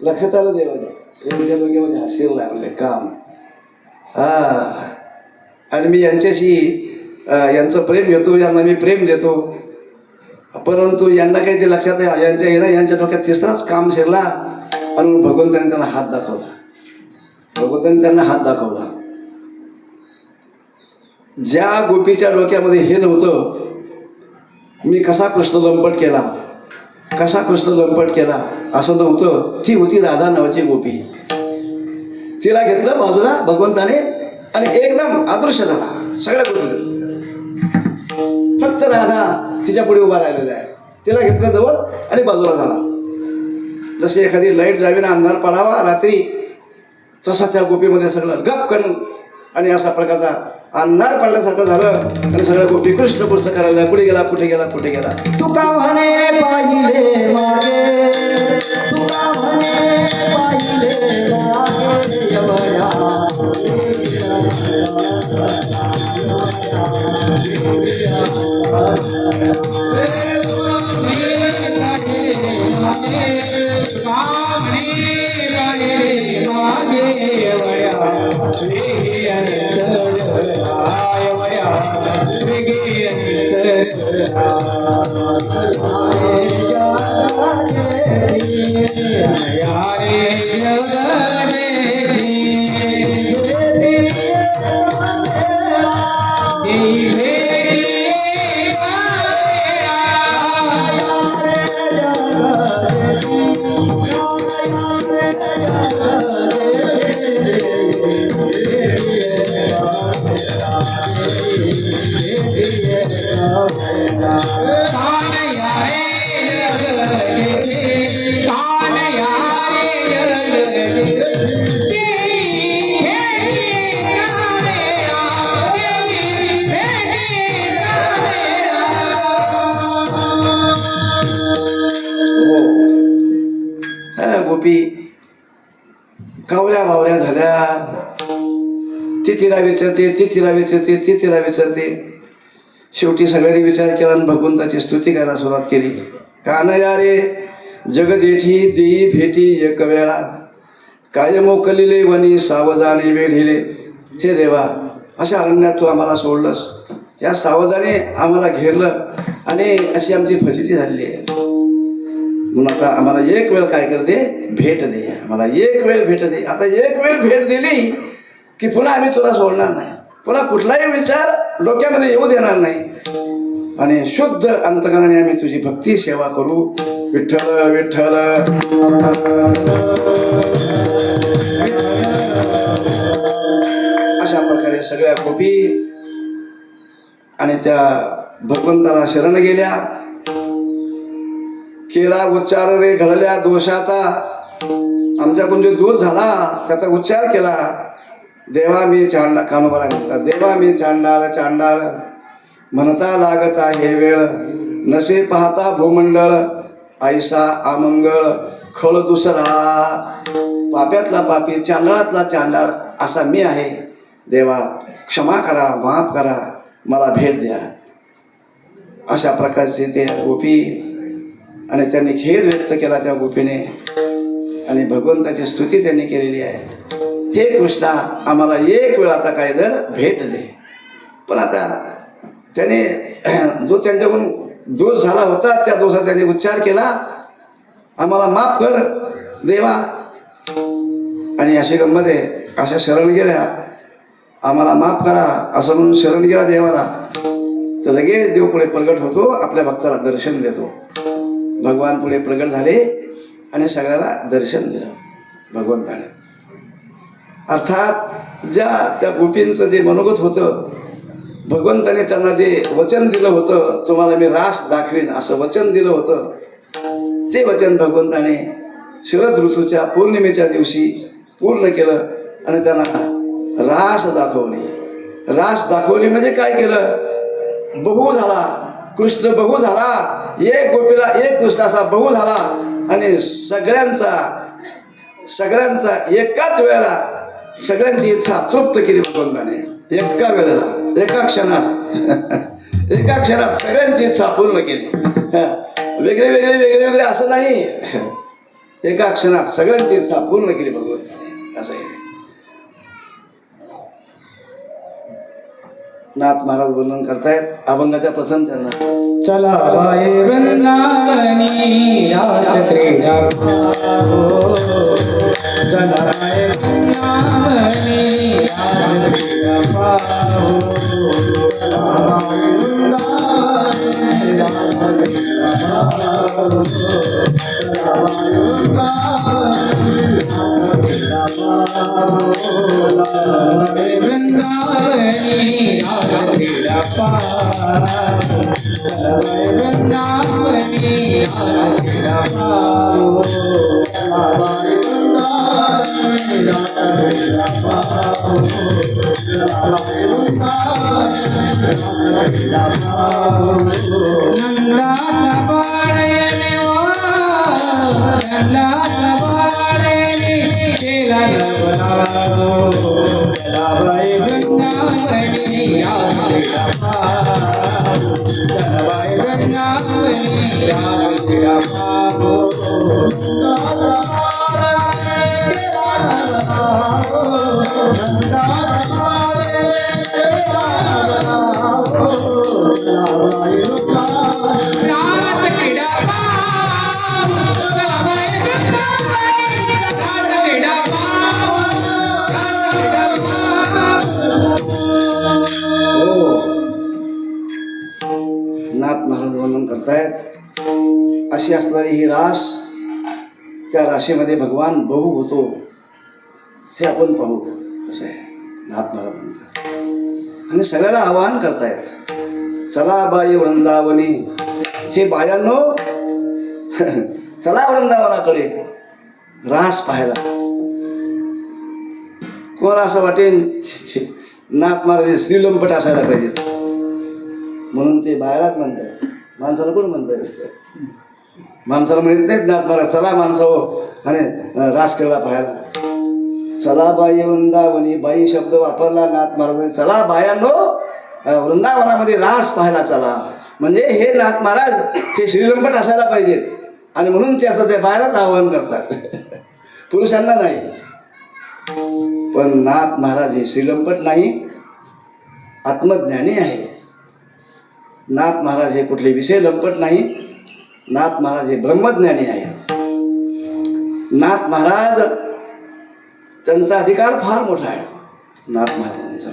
लक्षात आलं देवाच्या डोक्यामध्ये हा शिरला म्हणजे काम. आणि मी यांचं प्रेम घेतो, यांना मी प्रेम देतो, परंतु यांना काही ते लक्षात आहे, यांच्या डोक्यात तिसराच काम शिरला. आणि भगवंताने त्यांना हात दाखवला. ज्या गोपीच्या डोक्यामध्ये हे नव्हतं, मी कसा कृष्ण लंपट केला असं नव्हतं. ती होती राधा नावाची गोपी. तिला घेतलं बाजूला भगवंताने आणि एकदम अदृश्य झाला सगळ्या गोपी. फक्त राधा तिच्या पुढे उभा राहिलेला आहे. तिला घेतलं जवळ आणि बाजूला झाला. जशी एखादी लाईट जावी ना, अंधार पडावा रात्री, तसा त्या गोपीमध्ये सगळं गप करून आणि असा प्रकारचा अंधार पडल्यासारखं झालं. आणि सगळ्या गोपी कृष्ण करायला कुठे गेला. तुका म्हणे पाहिले मागे, तुका म्हणे पाहिले मागे यमया. गोपी कावऱ्या बावऱ्या झाल्या. ती तिला विचारते, ती तिला विचारते, ती तिला विचारते. शेवटी सगळ्यांनी विचार केला आणि भगवंताची स्तुती करायला सुरुवात केली. कानया रे जग जेठी देई भेटी एक वेळा, काय मोकलिले वनी सावधाने वेढिले. हे देवा, अशा अरण्यात तू आम्हाला सोडलंस, या सावधाने आम्हाला घेरलं आणि अशी आमची फजिती झालेली आहे. म्हणून आता आम्हाला एक वेळ काय करते, भेट दे, आम्हाला एक वेळ भेट दे. आता एक वेळ भेट दिली की पुन्हा आम्ही तुला सोडणार नाही, पुन्हा कुठलाही विचार डोक्यामध्ये येऊ देणार नाही आणि शुद्ध अंतकरणाने आम्ही तुझी भक्ती सेवा करू. विठ्ठल विठ्ठल. अशा प्रकारे सगळ्या गोपी आणि त्या भगवंताला शरण गेल्या. केला उच्चार रे घडल्या दोषाचा, आमच्याकडून जो दूर झाला त्याचा उच्चार केला. देवा मी चांडाळ, कानोबाला म्हणतात, देवा मी चांडाळ चांडाळ म्हणता लागत आहे वेळ, नसे पाहता भूमंडळ ऐसा आमंगळ खळ दुसरा. पाप्यातला पापी, चांडाळातला चांडाळ असा मी आहे. देवा क्षमा करा, माफ करा, मला भेट द्या. अशा प्रकारचे ते गोपी आणि त्यांनी खेद व्यक्त केला त्या गोपीने आणि भगवंताची स्तुती त्यांनी केलेली आहे. हे कृष्णा, आम्हाला एक वेळ आता काय तर भेट दे. पण आता त्याने जो त्यांच्याकडून दोष झाला होता त्या दोषाचा त्यांनी उच्चार केला, आम्हाला माफ कर देवा. आणि अशी गंमत आहे, अशा शरण गेल्या, आम्हाला माफ करा असं म्हणून शरण गेला देवाला, तर लगेच देव पुढे प्रगट होतो, आपल्या भक्ताला दर्शन देतो. भगवान पुढे प्रगट झाले आणि सगळ्याला दर्शन दिलं भगवंताने. अर्थात ज्या त्या गोपींचं जे मनोगत होतं, भगवंताने त्यांना जे वचन दिलं होतं, तुम्हाला मी रास दाखवीन असं वचन दिलं होतं, ते वचन भगवंताने शरद ऋतूच्या पौर्णिमेच्या दिवशी पूर्ण केलं आणि त्यांना रास दाखवली. रास दाखवली म्हणजे काय केलं, बहु झाला, कृष्ण बहु झाला. एक गोपीला एक कृष्ण असा बहु झाला आणि सगळ्यांचा एकाच वेळेला सगळ्यांची इच्छा तृप्त केली भगवंताने. एका वेळेला, एका क्षणात सगळ्यांची इच्छा पूर्ण केली. वेगळे वेगळे वेगळे वेगळे असं नाही, एका क्षणात सगळ्यांची इच्छा पूर्ण केली भगवंताने. असं आहे. नाथ महाराज वर्णन करतायत अभंगाच्या प्रथम चरणात. चला बाई वृंदावनी रास क्रीडा पाहो, चला बाई वृंदावनी रास क्रीडा पाहो, चला बाई वृंदावनी रास क्रीडा पाहो, चला बाई वृंदावनी रास क्रीडा पाहो, चला बाई वृंदावनी रास क्रीडा पाहो, वृंदावनी राधा पाओ, बाई वृंदावनी राधा पाओ, बाई वृंदावनी राधा पाओ. नंदाचा बाळेने नंदाचा बाळेने केला नवलागो, बाई वृंदावनी राधा पाओ, बाई वृंदावनी राधा पाओ. नाथ महाराज वर्णन करतायत, अशी असणारी ही रास, त्या राशीमध्ये भगवान बहु होतो हे आपण पाहू. असं आहे नाथ महाराज म्हणतात. आणि सगळ्याला आवाहन करतायत, चला बाई वृंदावनी. हे बायांनो चला वृंदावनाकडे रास पाहायला. कोणाला असं वाटेल नाथ महाराज श्रीलंपट असायला पाहिजेत म्हणून ते बाहेरच म्हणतात. माणसाला कोण म्हणतात, माणसाला म्हणत नाहीत नाथ महाराज चला माणसं हो आणि रास केला पाहायला. चला बाई वृंदावनी, बाई शब्द वापरला नाथ महाराजांनी. चला बायांनो वृंदावनामध्ये रास पाहायला चला. म्हणजे हे नाथ महाराज हे श्रीलंपट असायला पाहिजेत आणि म्हणून ते असं ते बाहेरच आवाहन करतात, पुरुषांना नाही. पण नाथ महाराज हे श्रीलंपट नाही, आत्मज्ञानी आहे. नाथ महाराज हे कुठले विषय लंपट नाही. नाथ महाराज हे ब्रह्मज्ञानी आहे. नाथ महाराज त्यांचा अधिकार फार मोठा आहे. नाथ महाराजांचा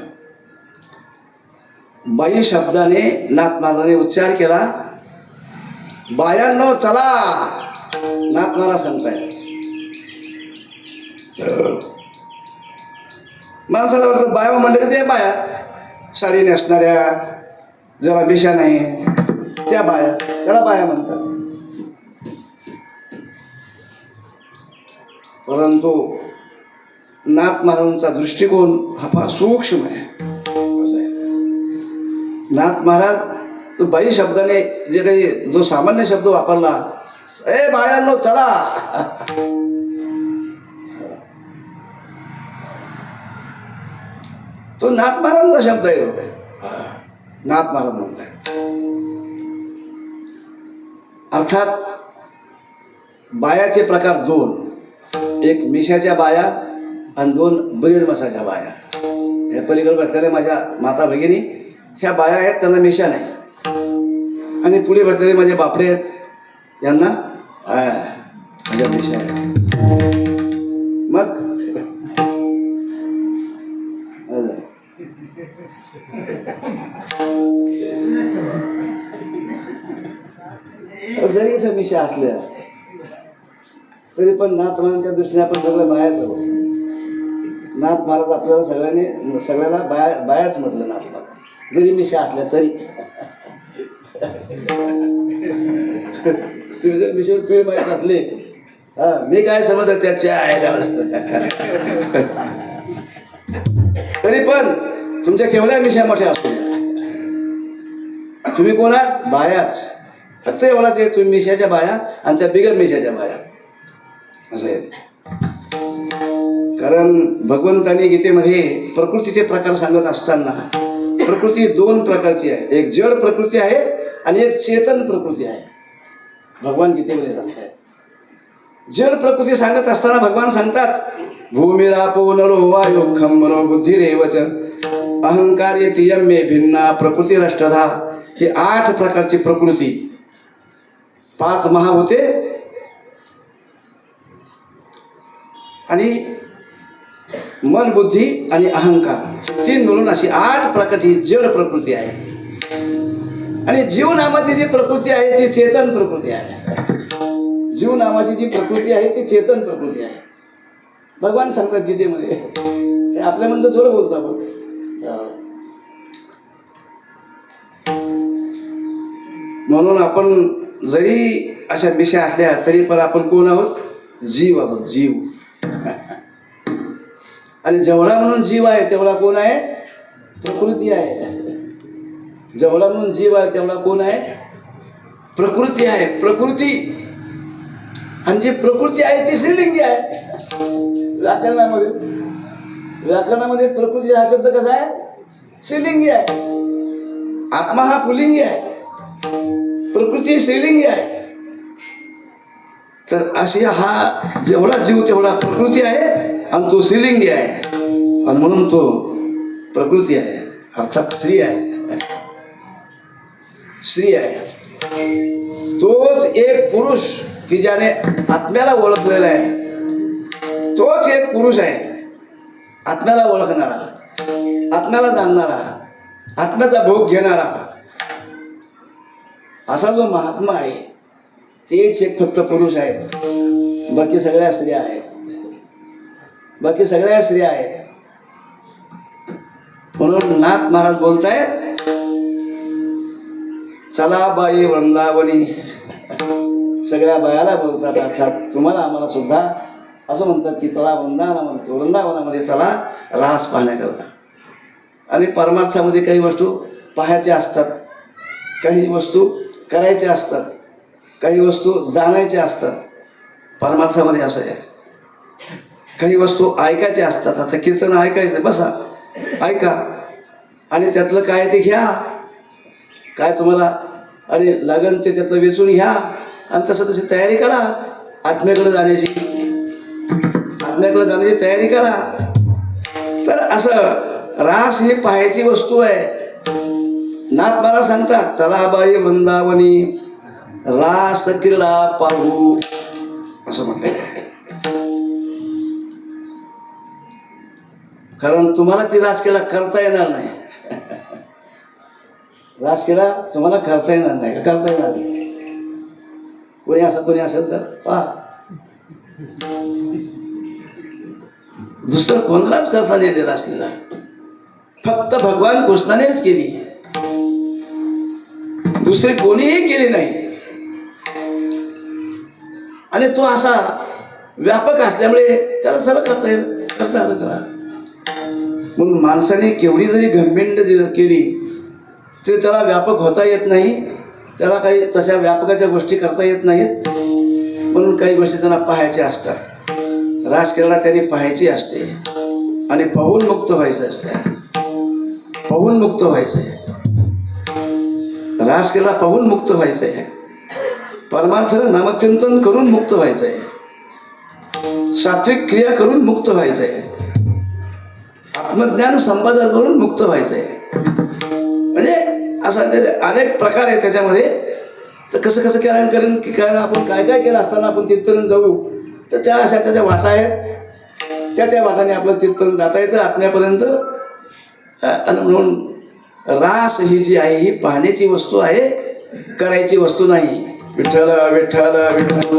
बाई शब्दाने नाथ महाराजांनी उच्चार केला. बायांनो चला, नाथ महाराज सांगतायत. माणसाला वाटतं बाया म्हणले ते बाया साडी नेसणाऱ्या, ज्याला मिशा नाही त्या बाया, त्याला बाया म्हणतात. परंतु नाथ महाराजांचा दृष्टिकोन हा फार सूक्ष्म आहे. असं आहे. नाथ महाराज बाई शब्दाने जे काही जो सामान्य शब्द वापरला, ए बायांनो चला, तो नाथ महाराजांचा शब्द आहे. नाथ महाराज म्हणताय. अर्थात बायाचे प्रकार दोन, एक मिशाच्या बाया आणि दोन बगैरमसाच्या बाया. या पलीकडे बसलेल्या माझ्या माता भगिनी ह्या बाया आहेत, त्यांना मिशा नाही. आणि पुढे बसलेले माझे बापडे आहेत, यांना माझ्या मिशा आहे. मग जरी इथं मिशा असल्या तरी पण नाथ महाराजांच्या दृष्टीने आपण सगळं बायाच आहोत. नाथ महाराज आपल्याला सगळ्याला बायाच म्हटलं. नाथ महाराज जरी मिशा असल्या तरी. तुम्ही जर मिशेवर पीळ माहीत असले, मी काय समजत त्याच्या तरी पण तुमच्या केवढ्या मिशा मोठ्या असू द्या, तुम्ही कोण आहात? बायाच. फक्त एवढाच आहे, तुम्ही मिशाच्या बाया आणि त्या बिगर मिशाच्या बाया असं आहे. कारण भगवंतांनी गीतेमध्ये प्रकृतीचे प्रकार सांगत असताना प्रकृती दोन प्रकारची आहे. एक जड प्रकृती आहे आणि एक चेतन प्रकृती आहे. भगवान गीतेमध्ये सांगतायत. जड प्रकृती सांगत असताना भगवान सांगतात, भूमिरापो नरो वायु खं मनो बुद्धिरेवच अहंकार येतियम मे भिन्ना प्रकृतिरष्टधा. ही 8 प्रकारची प्रकृती, 5 महाभूते आणि मन, बुद्धी आणि अहंकार 3 मिळून अशी 8 प्रकारची जड प्रकृती आहे. आणि जीव नामाची जी प्रकृती आहे ती चेतन प्रकृती आहे. जीव नामाची जी प्रकृती आहे ती चेतन प्रकृती आहे. भगवान सांगतात गीतेमध्ये. हे आपल्या म्हणतो थोडं बोलतो आपण. म्हणून आपण जरी अशा मिशा असल्या तरी पण आपण कोण आहोत? जीव आहोत. जीव. आणि जेवढा म्हणून जीव आहे तेवढा कोण आहे? प्रकृती आहे. जेवढा म्हणून जीव आहे तेवढा कोण आहे? प्रकृती आहे. प्रकृती. आणि जी प्रकृती आहे ती श्रीलिंगी आहे. व्याकरणामध्ये प्रकृती हा शब्द कसा आहे? श्रीलिंगी आहे. आत्मा हा पुलिंगी आहे, प्रकृती श्रीलिंगी आहे. तर अशी हा जेवढा जीव तेवढा प्रकृती आहे आणि तो श्रीलिंगी आहे. आणि म्हणून तो प्रकृती आहे, अर्थात स्त्री आहे. स्त्री आहे. तोच एक पुरुष की ज्याने आत्म्याला ओळखलेला आहे. तोच एक पुरुष आहे आत्म्याला ओळखणारा, आत्म्याला जाणणारा, आत्म्याचा भोग घेणारा. असा जो महात्मा आहे तेच एक फक्त पुरुष आहेत. बाकी सगळ्या स्त्रिया आहेत. बाकी सगळ्या स्त्रिया आहेत. म्हणून नाथ महाराज बोलतायत, चला बाई वृंदावनी. सगळ्या बायाला बोलतात. अर्थात तुम्हाला आम्हाला सुद्धा असं म्हणतात की चला वृंदावनामध्ये चला रास पाहण्याकरता. आणि परमार्थामध्ये काही वस्तू पाहायच्या असतात, काही वस्तू करायच्या असतात, काही वस्तू जाणायच्या असतात. परमार्थामध्ये असं आहे, काही वस्तू ऐकायच्या असतात. आता कीर्तन ऐकायचं, बसा ऐका आणि त्यातलं काय ते घ्या, काय तुम्हाला आणि लागन ते त्यातलं वेचून घ्या आणि तसं तशी तयारी करा आत्म्याकडे जाण्याची, आत्म्याकडे जाण्याची तयारी करा. तर असं रास ही पाहायची वस्तू आहे. नाथ महाराज सांगतात, चला बाई वृंदावनी रास क्रीडा पाहू, असं म्हटलं. कारण तुम्हाला ती रासक्रीडा करता येणार नाही. रासक्रीडा तुम्हाला करता येणार नाही, करता येणार नाही. कोणी असेल तर पहा, दुसरं कोणालाच करता नाही आली रासलीला, फक्त भगवान कृष्णानेच केली, दुसरे कोणीही केली नाही. आणि तो असा व्यापक असल्यामुळे त्याला सर्व करता आलं त्याला. म्हणून माणसाने केवढी जरी घमेंड केली तरी त्याला व्यापक होता येत नाही, त्याला काही तशा व्यापकाच्या गोष्टी करता येत नाहीत. म्हणून काही गोष्टी त्यांना पाहायच्या असतात. रासक्रीडा त्यांनी पाहायची असते आणि पाहून मुक्त व्हायचं असते, पाहून मुक्त व्हायचं आहे. रासक्रीडा पाहून मुक्त व्हायचं आहे. परमार्थ नामचिंतन करून मुक्त व्हायचं आहे. सात्विक क्रिया करून मुक्त व्हायचं आहे. आत्मज्ञान संपादन करून मुक्त व्हायचं आहे. म्हणजे असं ते अनेक प्रकार आहेत त्याच्यामध्ये. तर कसं कसं करेन की काय आपण काय काय केलं असताना आपण तिथपर्यंत जाऊ, तर त्या अशा त्याच्या वाटा आहेत, त्या वाटाने आपल्याला तिथपर्यंत जाता येतं आत्म्यापर्यंत. आणि म्हणून रास ही जी आहे ही पाहण्याची वस्तू आहे, करायची वस्तू नाही. विठ्ठल विठ्ठल विठ्ठल.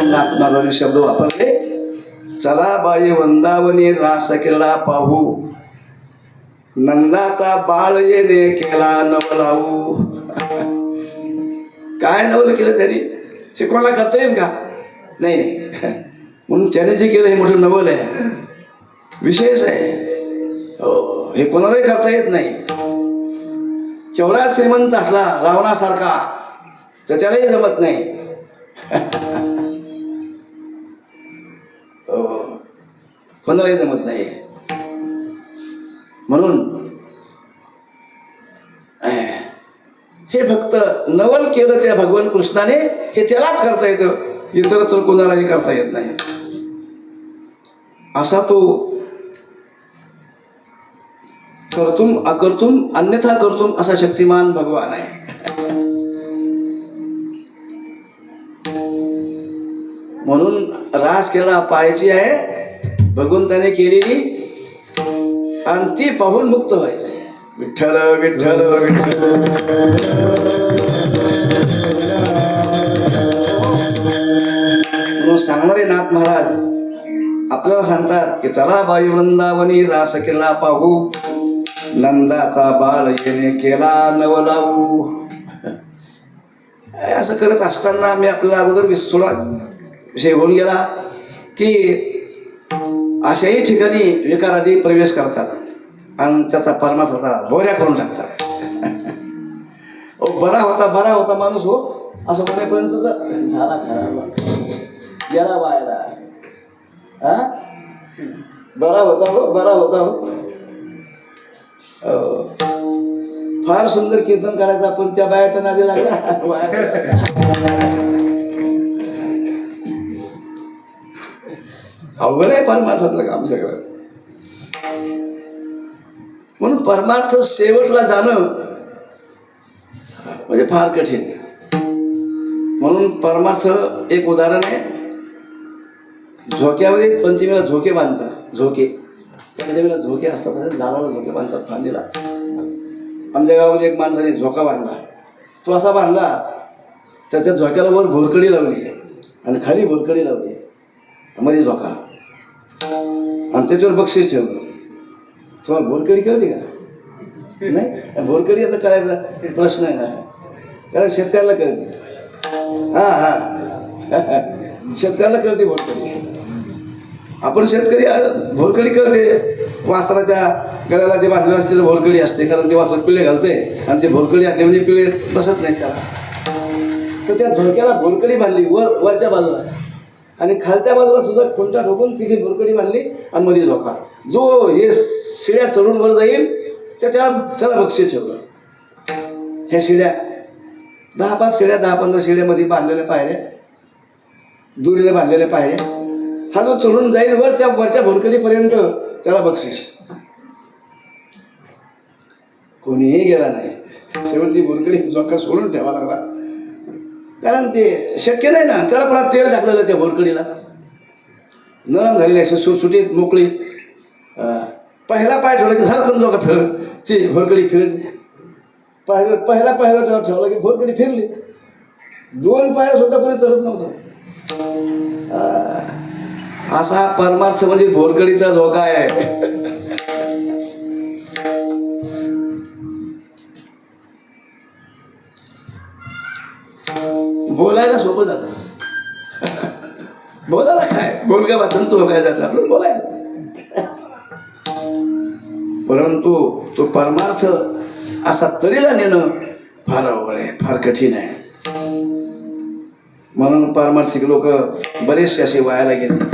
नाथनाथांनी शब्द वापरले, चला बाई वृंदावनी रास क्रीडा पाहू, नंदाचा बाळ येणे केला नवलाऊ. काय नवल केलं त्यांनी? हे कोणाला करता येईल का? नाही. म्हणून त्याने जे केलं हे मोठं नवल आहे, विशेष आहे. हो, हे कोणालाही करता येत नाही. केवढा श्रीमंत असला रावणासारखा तर त्यालाही जमत नाही. कोणालाही जमत नाही. म्हणून हे फक्त नवल केलं त्या भगवान कृष्णाने, हे त्यालाच करता येतं, इतरत्र कोणालाही करता येत नाही. असा तो कर्तुम अकर्तुम अन्यथा कर्तुम असा शक्तिमान भगवान आहे. म्हणून रासक्रीडा पाहायची आहे, भगवंताने केलेली, आणि ती पाहून मुक्त व्हायचं आहे. विठ्ठल विठ्ठल विठ्ठल. म्हणून सांगणारे नाथ महाराज आपल्याला सांगतात की चला बाई वृंदावनी रासक्रीडा पाहू, नंदाचा बाळ येणे केला नवलाऊ. असं करत असताना मी आपल्याला अगोदर थोडा विषय होऊन गेला की अशाही ठिकाणी विकारादी प्रवेश करतात आणि त्याचा परमार्थाचा बोऱ्या करून टाकतात. बरा होता माणूस हो असं म्हणेपर्यंत तर झाला खराब, गेला बाहेर. बरा होता हो. फार सुंदर कीर्तन करायचं, आपण त्या बायाच्या नादी लागला. अवघड आहे परमार्थातलं काम सगळं. म्हणून परमार्थ शेवटला जाणं म्हणजे फार कठीण. म्हणून परमार्थ एक उदाहरण आहे. झोक्यामध्ये पंचमीला झोके बांधतात. झोके पंचमीला झोके असतात, झाडाला झोके बांधतात फांदीला. आमच्या गावामध्ये एक माणसाने झोका बांधला. तो असा बांधला तर त्या झोक्याला वर भोरकडी लावली आणि खाली भोरकडी लावली, मध्ये झोका, आणि त्याच्यावर बक्षीस ठेवलं. तुम्हाला भोरकडी कळली का? नाही. भोरकडी आता कळायचा प्रश्न आहे ना, कारण शेतकऱ्याला कळते. शेतकऱ्याला कळते भोरकडी. आपण शेतकरी भोरकडी कळते, वास्त्राच्या गळ्याला ते बांधलेलं असते तर भोरकडी असते, कारण ते वासर पिळे घालते आणि ते भोरकडी असले म्हणजे पिळे बसत नाहीत त्याला. तर त्या झोडक्याला भोरकडी बांधली वरच्या बाजूला आणि खालच्या बाजूला सुद्धा खुंटा ठोकून तिथे भोरकडी बांधली आणि मध्ये झोका. जो हे शिड्या चढून वर जाईल त्याला बक्षीस ठेवलं. ह्या शिड्या 10-5 शिड्या 10-15 शिड्यामध्ये बांधलेल्या पायऱ्या, दुरीला बांधलेल्या पायऱ्या. हा जो चढून जाईल वरच्या भोरकडीपर्यंत त्याला बक्षीस. कोणीही गेला नाही. शेवटी भोरकडी झोका सोडून ठेवा लागला, कारण ते शक्य नाही ना. त्याला पुन्हा तेल टाकलेलं त्या भोरकडीला, नरम झालेली अशी सुटसुटीत मोकळी. पहिला पाय ठेवला की झरकून झोका फिरत ती भोरकडी फिरत. पहिला ठेवला की भोरकडी फिरली. 2 पायऱ्या सुद्धा कोणी चढत नव्हतं. असा परमार्थ म्हणजे भोरकडीचा झोका आहे. बोलायला सोपं जातं. बोलायला काय बोलका वाचन तो काय जातं आपलं बोलायला, परंतु तो परमार्थ असा तरीला नेणं फार अवघड आहे, फार कठीण आहे. म्हणून पारमार्थिक लोक बरेचसे असे वायाला गेले.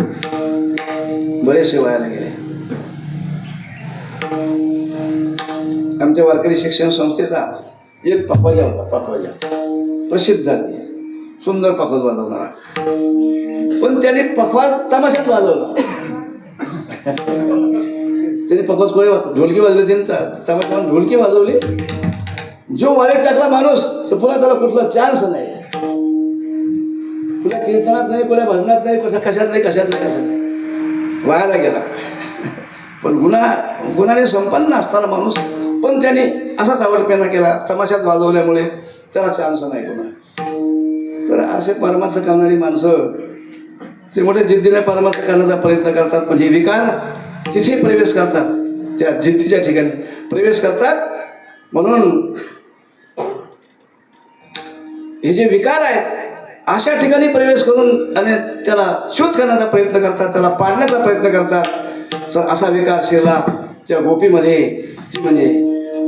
आमच्या वारकरी शिक्षण संस्थेचा एक पखवाजा होता, प्रसिद्ध झाली, सुंदर पखवाज वाजवणारा. पण त्याने पखवाज तमाशात वाजवला. त्याने पखवाज कोणी ढोलकी वाजवली, त्यांनी तमाशात ढोलकी वाजवली. जो वाळीत टाकला माणूस तर पुन्हा त्याला कुठला चान्स नाही. कुठल्या कीर्तनात नाही, कुठल्या भजनात नाही, कशात नाही, वायाला गेला. पण गुणाने संपन्न असताना माणूस, पण त्याने असाच आवडपेना केला, तमाशात वाजवल्यामुळे त्याला चान्स नाही पुन्हा. तर असे परमार्थ करणारी माणसं ते मोठ्या जिद्दीने परमार्थ करण्याचा प्रयत्न करतात, पण हे विकार तिथे प्रवेश करतात, त्या जिद्दीच्या ठिकाणी प्रवेश करतात. म्हणून हे जे विकार आहेत अशा ठिकाणी प्रवेश करून आणि त्याला शोध करण्याचा प्रयत्न करतात, त्याला पाडण्याचा प्रयत्न करतात. तर असा विकार शिरला त्या गोपीमध्ये, ती म्हणजे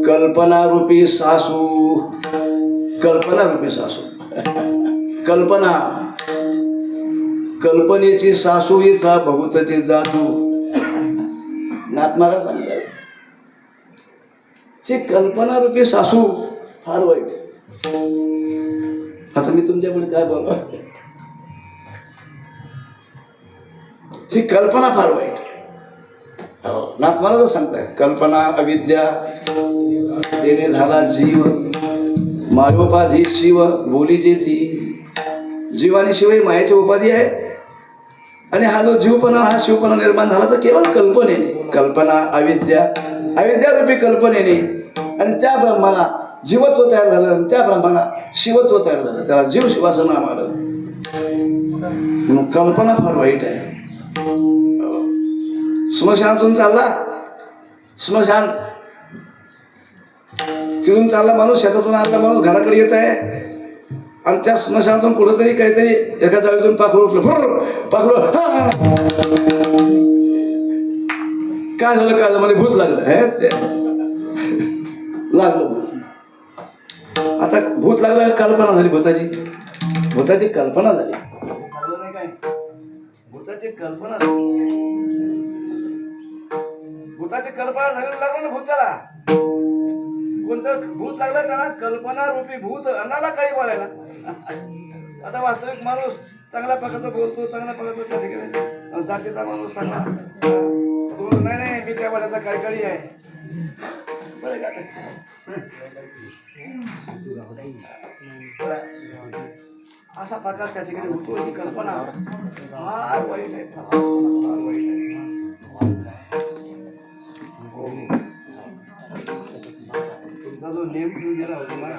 कल्पनारूपी सासू. कल्पनेची सासू हिचा बहुतची जातू. नाथ महाराज सांगतात ही कल्पनारूपी सासू फार वाईट. आता मी तुमच्यापुढे काय बोललो, ही कल्पना फार वाईट. नाथ महाराज सांगतायत कल्पना अविद्या तेने झाला जीव, मायोपाधी शिव बोली जेती. जीवानी शिव मायाची उपाधी आहे, आणि हा जो जीवपणा हा शिवपणा निर्माण झाला तर केवळ कल्पनेने. कल्पना अविद्यारूपी कल्पनेने, आणि त्या ब्रह्माला जीवत्व तयार झालं, त्या ब्रह्माला शिवत्व तयार झालं, त्याला जीव शिवाचं नाम आलं. म्हणून कल्पना फार वाईट आहे. स्मशानातून चालला, स्मशान तिथून चालला माणूस, शेतातून आला माणूस घराकडे येत आहे, आणि त्या स्मशानातून कुठंतरी काहीतरी एका जागेतून पाखरू उठलं, काय झालं मला भूत लागलं. आता भूत लागलं, कल्पना झाली, भूताची कल्पना झाली. नाही काय भूताची कल्पना झाली लागलं ना भूताला. कोणतं भूत लागलं त्याला? कल्पना रूपी भूत. अन्नाला काही बोलायला. आता वास्तविक माणूस चांगल्या प्रकारचा बोलतो, चांगल्या प्रकारचा त्या ठिकाणी जातीचा माणूस चांगला नाही मी त्या वाड्याचा काळी आहे बरं का. असा प्रकार त्या ठिकाणी होतो. ही कल्पना फार वाईट आहे, फार वाईट आहे. तुमचा जो नेम ठेवून गेला होता मला